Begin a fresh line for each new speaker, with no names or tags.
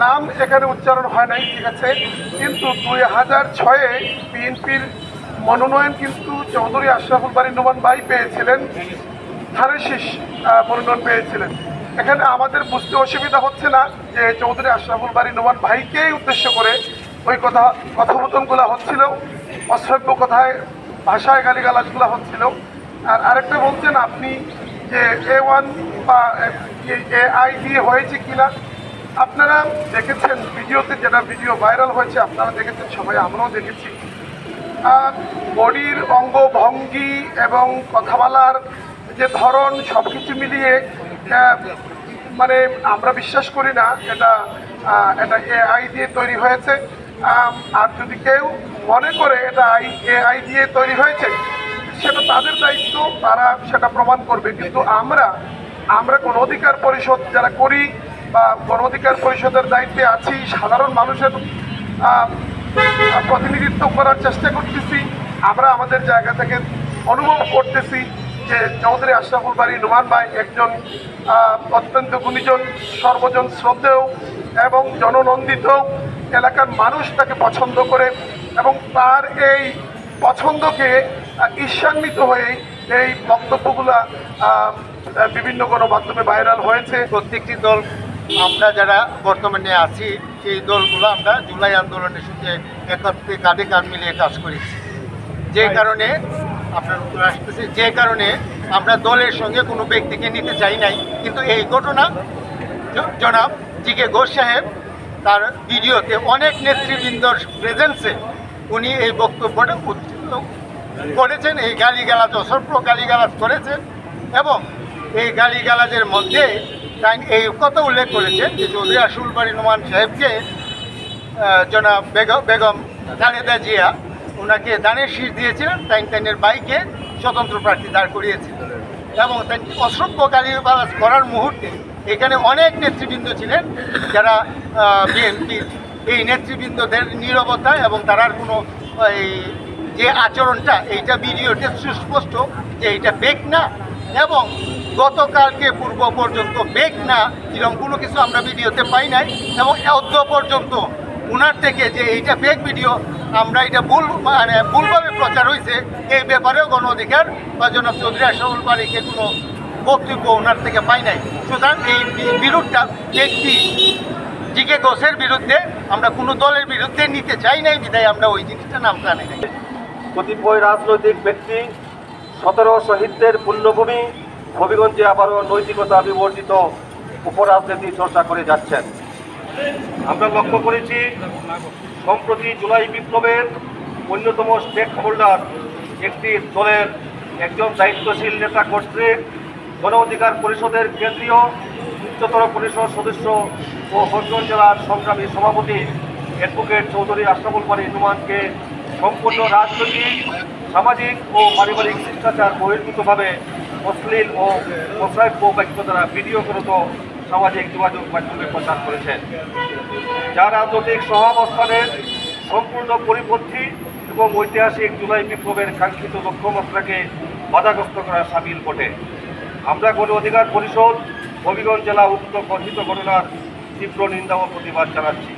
নাম এখানে উচ্চারণ হয় নাই, ঠিক আছে, কিন্তু 2006-এ বিএনপির মনোনয়ন কিন্তু চৌধুরী আশরাফুল বারী নোমান ভাই পেয়েছিলেন, ধানের শীষ মনোনয়ন পেয়েছিলেন। এখানে আমাদের বুঝতে অসুবিধা হচ্ছে না যে চৌধুরী আশরাফুল বারী নোমান ভাইকেই উদ্দেশ্য করে ওই কথোপকথনগুলো হচ্ছিল, অশ্রাব্য কথায় ভাষায় গালিগালাজগুলো হচ্ছিল। আর আরেকটা বলছেন আপনি যে A1 বা AI দিয়ে হয়েছে কিনা, আপনারা দেখেছেন ভিডিওতে, যেটা ভিডিও ভাইরাল হয়েছে আপনারা দেখেছেন সবাই, আমরাও দেখেছি। বডির অঙ্গভঙ্গি এবং কথা বলার যে ধরন সব কিছু মিলিয়ে মানে আমরা বিশ্বাস করি না এটা AI দিয়ে তৈরি হয়েছে। আর যদি কেউ মনে করে এটা AI দিয়ে তৈরি হয়েছে, সেটা তাদের দায়িত্ব, তারা সেটা প্রমাণ করবে। কিন্তু আমরা গণ অধিকার পরিষদ যারা করি বা গণ অধিকার পরিষদের দায়িত্বে আছি, সাধারণ মানুষের প্রতিনিধিত্ব করার চেষ্টা করতেছি। আমরা আমাদের জায়গা থেকে অনুভব করতেছি যে চৌধুরী আশরাফুল বারী নোমান ভাই একজন অত্যন্ত গুণীজন, সর্বজন শ্রদ্ধেয় এবং জননন্দিত। এলাকার মানুষ তাকে পছন্দ করে এবং তার এই পছন্দকে ঈর্ষান্বিত হয়ে এই বক্তব্যগুলা বিভিন্ন গণমাধ্যমে ভাইরাল হয়েছে।
প্রত্যেকটি দল, আমরা যারা বর্তমানে আছি সেই দলগুলো আমরা জুলাই আন্দোলনের সাথে একত্রে কাঁধে কাঁধ মিলিয়ে কাজ করেছি। যে কারণে আপনার উত্তর আসতেছে, যে কারণে আমরা দলের সঙ্গে কোনো ব্যক্তিকে নিতে চাই নাই। কিন্তু এই ঘটনা জনাব জি.কে. ঘোষ সাহেব তার ভিডিওতে অনেক নেতৃবৃন্দর প্রেজেন্সে উনি এই বক্তব্যটা করেছেন, এই গালিগালাজ, অসভ্য গালিগালাজ করেছেন। এবং এই গালিগালাজের মধ্যে তাই এই কথা উল্লেখ করেছেন যে চৌধুরী আশরাফুল বারী নোমান সাহেবকে জনাব বেগম খালেদা জিয়া ওনাকে দানের শীষ দিয়েছিলেন, তাইনের বাইকে স্বতন্ত্র প্রার্থী দাঁড় করিয়েছিলেন। এবং তাই অসভ্য গালিগালাজ করার মুহূর্তে এখানে অনেক নেতৃবৃন্দ ছিলেন যারা বিএনপির, এই নেতৃবৃন্দদের নীরবতা এবং তার কোনো এই যে আচরণটা, এইটা ভিডিওতে সুস্পষ্ট যে এইটা ফেক না। এবং গতকালকে পূর্ব পর্যন্ত ফেক না এরকম কোনো কিছু আমরা ভিডিওতে পাই নাই। এবং অদ্য পর্যন্ত ওনার থেকে যে এইটা ফেক ভিডিও, আমরা এটা ভুলভাবে প্রচার হয়েছে, এই ব্যাপারেও গণ অধিকার বা জনাব চৌধুরী আশরাফুল বারীকে কোনো বক্তব্য ওনার থেকে পাই নাই। সুতরাং এই বিরোধটা ব্যক্তি জি.কে. ঘোষের বিরুদ্ধে, আমরা কোনো দলের বিরুদ্ধে নিতে চাই নাই, বিধায় আমরা ওই জিনিসটা নাম জানি না।
কতিপয় রাজনৈতিক ব্যক্তি 17 শহীদদের পুণ্যভূমি হবিগঞ্জে আবারও নৈতিকতা বিবর্জিত উপরাজনীতি চর্চা করে যাচ্ছেন। আমরা লক্ষ্য করেছি সম্প্রতি জুলাই বিপ্লবের অন্যতম স্টেক হোল্ডার একটি দলের একজন দায়িত্বশীল নেতা কর্তৃক গণ অধিকার পরিষদের কেন্দ্রীয় উচ্চতর পরিষদ সদস্য ও হবিগঞ্জ জেলার সংগ্রামী সভাপতি অ্যাডভোকেট চৌধুরী আশরাফুল বারী নোমানকে সম্পূর্ণ রাজনৈতিক, সামাজিক ও পারিবারিক শিষ্টাচার বহির্ভূতভাবে অশ্লীল ও অশ্রাব্য বাক্য দ্বারা ভিডিওগত সামাজিক যোগাযোগ মাধ্যমে প্রচার করেছেন, যা রাজনৈতিক সহাবস্থানের সম্পূর্ণ পরিপন্থী এবং ঐতিহাসিক জুলাই বিপ্লবের কাঙ্ক্ষিত লক্ষ্যমাত্রাকে বাধাগ্রস্ত করা সামিল বটে। আমরা গণ অধিকার পরিষদ হবিগঞ্জ জেলা উক্ত কথিত ঘটনার তীব্র নিন্দা ও প্রতিবাদ জানাচ্ছি।